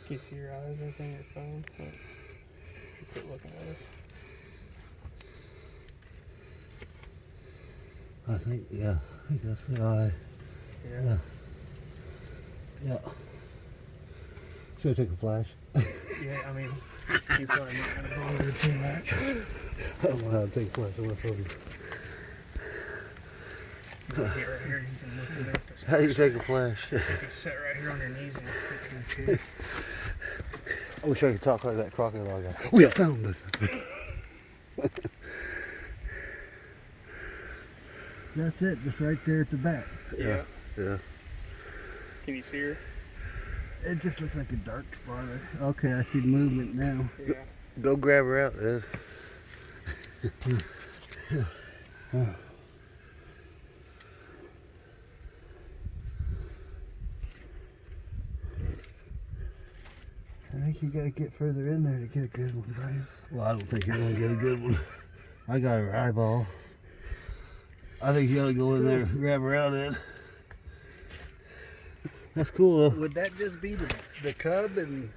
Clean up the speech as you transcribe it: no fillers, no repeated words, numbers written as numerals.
Can you see your eyes or anything on your phone? Like, you quit looking at us. I think that's the eye. Yeah. Yeah. Should I take a flash? Yeah, I mean, you probably not going to bother too much. I don't know how to take a flash on my phone. You can get right here, you can look in there. How do you take a flash? You can sit right here on your knees and click your chair. I wish I could talk like that crocodile guy. We have found it. That's it, just right there at the back. Yeah. Yeah. Can you see her? It just looks like a dark spot. Okay, I see movement now. Yeah. Go grab her out, Ed. I think you gotta get further in there to get a good one, Brian. Well, I don't think you're gonna get a good one. I got her eyeball. I think you gotta go in there and grab her out, Ed. That's cool though. Would that just be the cub and